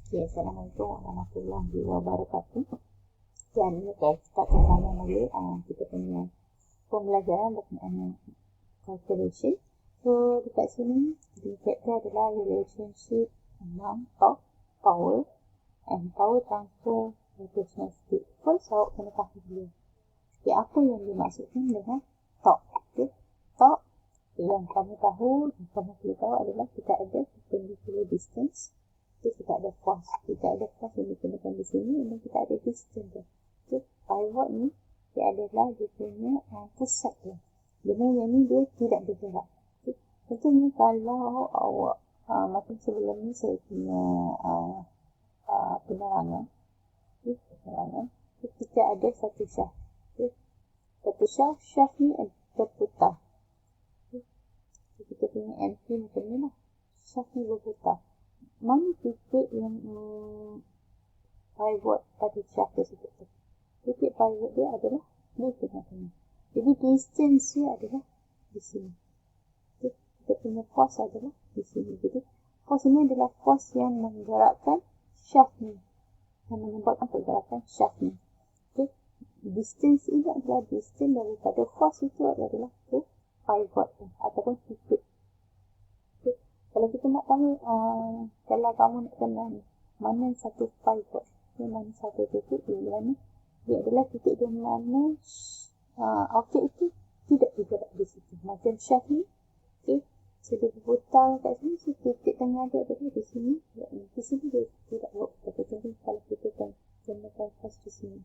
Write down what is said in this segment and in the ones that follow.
Okay, Assalamualaikum warahmatullahi wabarakatuh. Dan start bersama lagi kita punya pembelajaran berkenaan calculation. So, dekat sini, di chapter adalah relationship among torque, power and power transfer rotational speed. First, awak kena faham dulu. Okay, apa yang dimaksudkan dengan torque? Okay, torque yang kamu tahu, yang kamu perlu tahu adalah kita ada perpendicular distance. Kita ada force. Kita ada force yang digunakan di sini dan kita ada distance. Okay, pivot ni dia adalah dia punya pusat dia. Benda yang ni dia tidak bergerak. Okay. Contohnya kalau awak macam sebelum ni saya punya penerangan. Okay, penerangan. Okay, kita ada satu shaft. Okay. Satu shaft ni berputar. Okay. Kita punya MP macam ni lah. Shaft ni berputar. Mana titik yang pivot pada shaft tersebut? Titik pivot dia adalah di tengah-tengah. Jadi distance dia adalah di sini. Okay. Kita punya force adalah di sini. Jadi force ini adalah force yang menggerakkan shaft ni, yang menyebabkan pergerakan shaft ni. Okay. Distance ini adalah distance daripada force itu adalah ke pivot ataupun titik. Kalau kita nak tahu, kalau kamu nak kenal mana satu pivot, mana satu titik di mana, dia adalah titik di mana objek itu tidak bergerak di situ. Macam shaft ni, okay, so dia berputar kat sini, so titik tengah dia adalah di sini. Di sini dia tidak berputar. Contohnya kalau kita gunakan force di sini,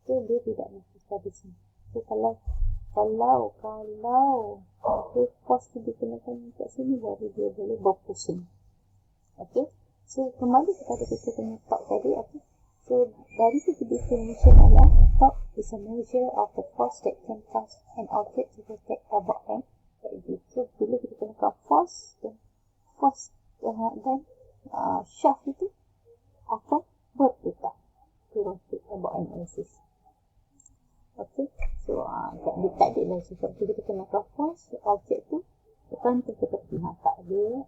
so dia tidak berputar di sini. So kalau force tu digunakan kat sini, baru dia boleh berpusing. Okay, so kembali kepada kita punya torque tadi. Okay, so dari segi definition adalah torque is a measure of the force that can cause an object to rotate about an axis. So bila kita gunakan force dan shaft itu akan berputar to rotate about an axis. Okay, so dia tak ada lah sebab bila kita nak force objek tu bukan tepi tak ada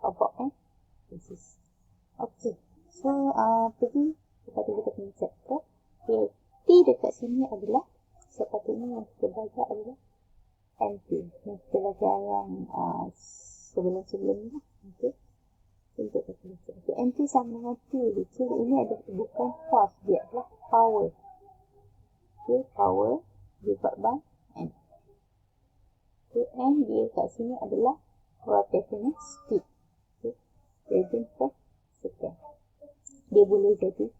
about axis. Okay, so pergi kepada kita punya chapter. Okay, T dekat sini adalah sepatutnya yang kita belajar adalah MP. Yang kita belajar yang sebelum-sebelum ni lah. Okay, untuk kita baca. Okay, MP sama dengan T. So ini adalah bukan force, dia adalah power. Okay, power divided by N. Okay, N dia kat sini adalah rotational speed. Okay, radian per second. Dia boleh jadi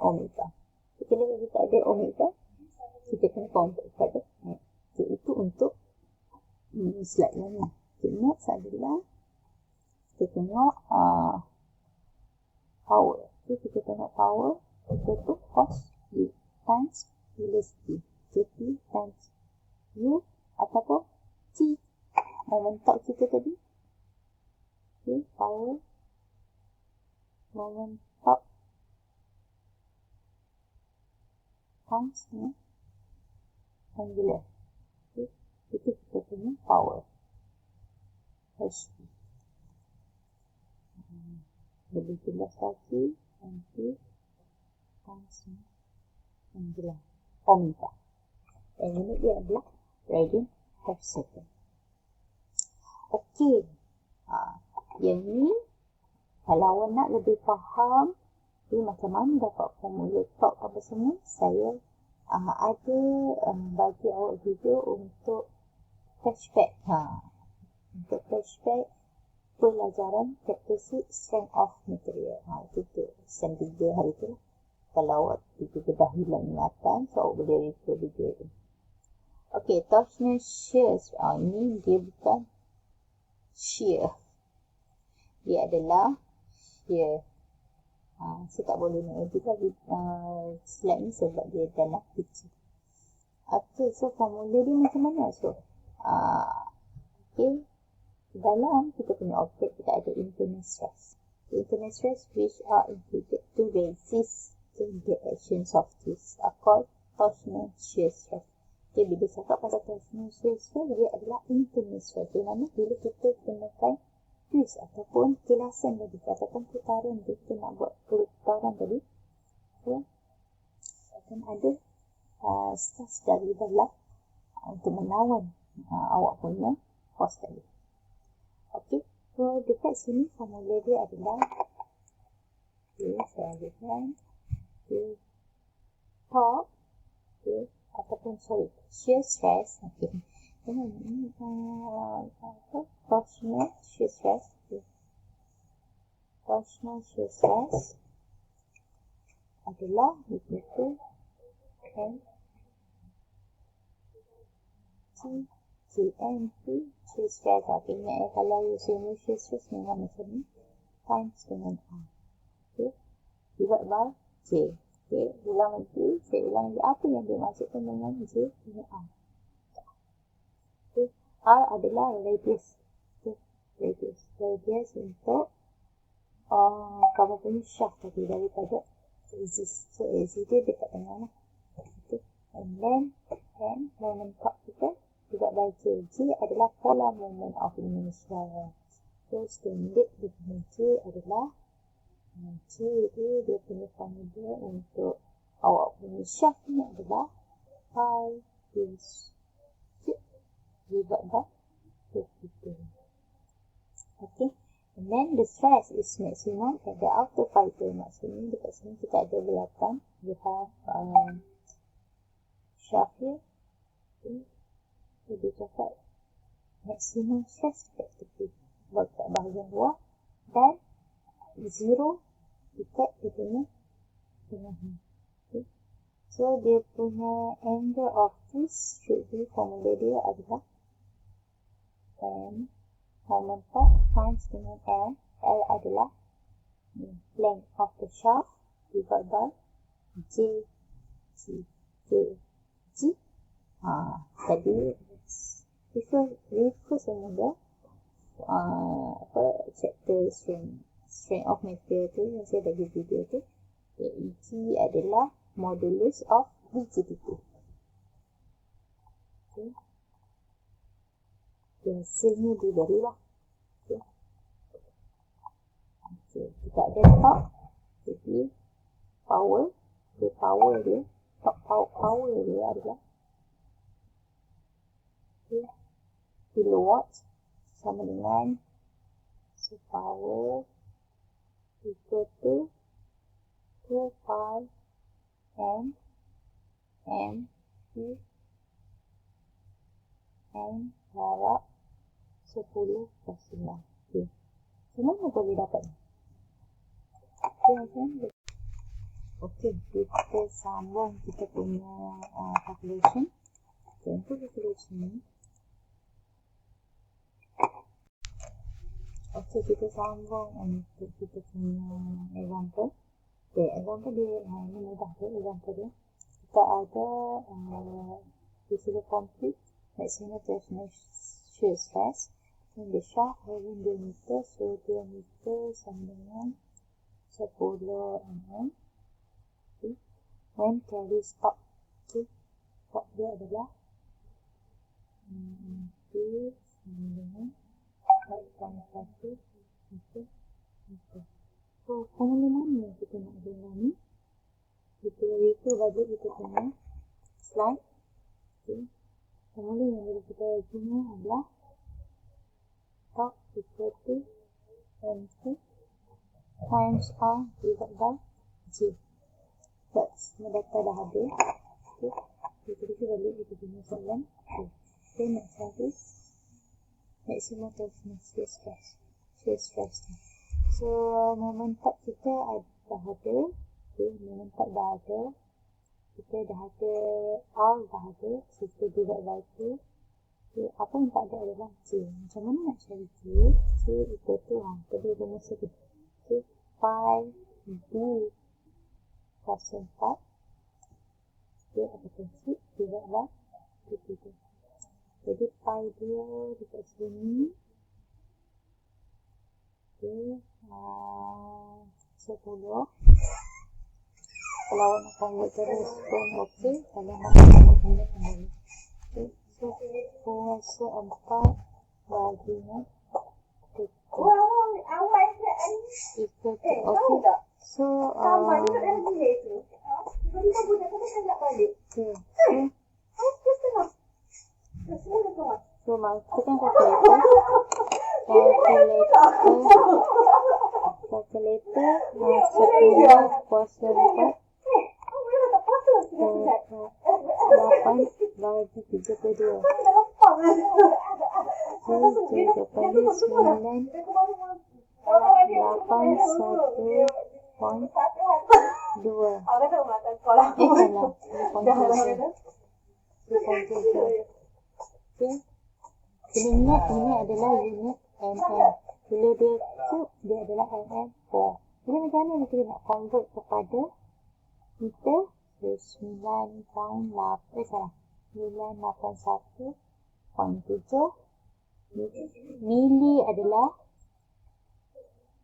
omega. Okay, kalau kita ada omega, kita kena convert kepada N. Okay, itu untuk slide lain. Okay, next adalah kita tengok power. Okay, kita tengok power. Kita tu force times velocity. T times U ataupun T. Moment torque kita tadi. Okay, power. Moment torque times angular. Okay, itu kita punya power. HP. Lebih jelas lagi. NT times angular. Omega. Dan ini dia adalah radian per second. Okey. Yang ni kalau awak nak lebih faham macam mana dapat formula torque apa semua, saya ada bagi awak video untuk flashback. Untuk flashback pelajaran chapter 6 strength of material. Itu sem 3 hari tu lah. Kalau awak tiba-tiba dah hilang ingatan, so awak boleh refer video tu. Okay, torsional shear. Ini dia bukan shear. Dia adalah shear. Saya tak boleh nak edit lagi slide ni sebab dia dalam kecil. Okay, so formula dia macam mana? So, okay, dalam kita punya objek, kita ada internal stress. Internal stress which are inflicted to resist the actions of this are called torsional shear stress. Okay, bila cakap pasal torsional shear stress, dia adalah internal stress. Di mana bila kita gunakan twist ataupun kilasan dari katakan putaran kita nak buat kan tadi. Okay. Akan ada stress dari dalam untuk menawan awak punya force tadi. Okay. So dekat sini formula dia adalah saya ambilkan top ataupun shear stress. Okay. Ini torsional shear stress. Torsional shear stress adalah equal to GMP shear stress. Okay, ingat kalau you shear stress memang macam ni, times dengan R. Okay, divide by J. Okay, ulang lagi, saya ulang lagi apa yang dia masukkan dengan J dengan R. Okay, R adalah radius. Okay, radius untuk kamu punya shaft tadi daripada axis. So axis dia dekat tengah lah. Okay, and then moment top kita divide by J. J adalah polar moment of inertia. So standard dengan J adalah J dia punya formula untuk awak punya shaft ni adalah pi is divide by 52. Okay, and then the stress is maximum at the outer fiber. Maksudnya dekat sini kita ada belakang, we have shaft here. Okay, so dia cakap maximum stress effective dekat bahagian luar dan 0 dekat dia punya tengah. Okay. So dia punya angle of twist should be formula dia adalah M moment top times dengan L. L adalah length of the shaft divided by J. Tadi refer semula chapter strength of material tu yang saya bagi video tu. G adalah modulus of rigidity. Okay. Hasilnya diberilah. Okay. Okay. Kita ada top. Jadi power dia top power dia adalah kilowatt sama dengan power equal to 2 pi m darab 10 plus 9. Okay. Semua boleh dapat. Okay, kita sambung kita punya calculation. Okay, untuk calculation ni, okay, kita sambung untuk kita punya example. Okay, example dia ini mudah tu example dia. Kita ada disuruh complete maximum torsional shear stress in the shaft having 2 meter, so 2 meter sama dengan 10 mm. Okay. When carry stop, okay, stop dia adalah 2 sama dengan 4.1 meter. So, formula mana yang kita nak guna ni? Kita refer bagi kita punya slide. Okay. Formula yang boleh kita guna adalah top equal to MC times R divided by J. Semua data dah ada. Okay. Kita refer balik kita punya soalan. Okay. Kita nak cari maximum torsional shear stress. So, moment top kita dah ada. Okay, moment top dah ada. Kita dah ada R dah ada. So, kita divide by 2. Okay, apa yang tak ada adalah J. Macam mana nak cari J? J equal to tadi rumus tadi. Okay, pi D plus 4. Okay, ataupun 6 divide by 2. Jadi pi dia dekat sini. Okay, 10. Kalau awak nak convert terus pun okey. Kalau nak convert kembali. Okay, so kuasa 4 bagi dengan 3. Equal to, okay. So Kamar duduk dalam bilik tu. Tiba-tiba budak tu kan nak balik. Okay. Dia setengah. Setengah ke kawan? So, masukkan kalkulator. Kalkulator 10 kuasa 4 8 bagi 32. Okay, jawapannya 9 81.2. Salah. 2.7. Okay. Kena ingat ini adalah unit mm. Bila dia cube, dia adalah mm4. Jadi macam mana kita nak convert kepada meter? So, 981.7 mili adalah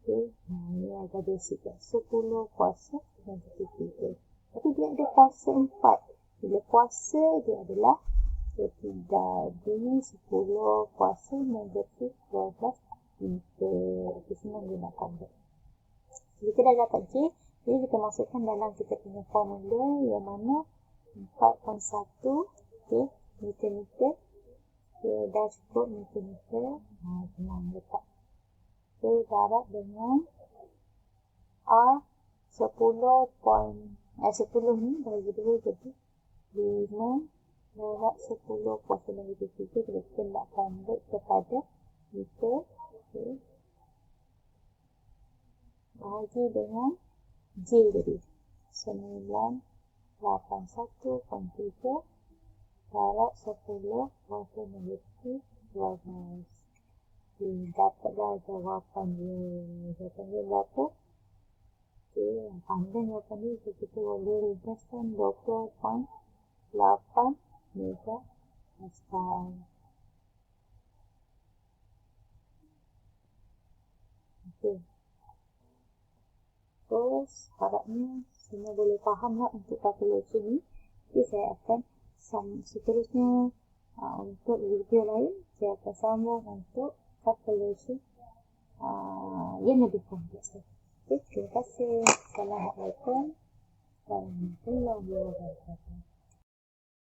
ini agak basic lah. 10 kuasa 93. Tapi dia ada kuasa 4. Bila kuasa dia adalah 3. Jadi 10 kuasa negatif 12 meter. Itu semua dia nak convert. Kita dah dapat J. Jadi kita masukkan dalam kita punya formula yang mana 4.1 okay, meter-meter. Okay, dah cukup meter-meter. Senang letak. Okay, darab dengan R 10 ni bagi 2 jadi 5 darab 10 kuasa bagi 3. Kita nak convert kepada meter. Okay. Bahagi dengan J tadi 981.3 darab 10 kuasa negatif 12. Dapatlah jawapan dia. Jawapan dia berapa? Okay, panjang jawapan dia. So, kita boleh ringkaskan 20.8 megapascal. Okay. Terus, harapnya semua boleh faham lah untuk calculation ni. Jadi, saya akan seterusnya untuk video lain, saya akan sambung untuk calculation yang lebih kompleks.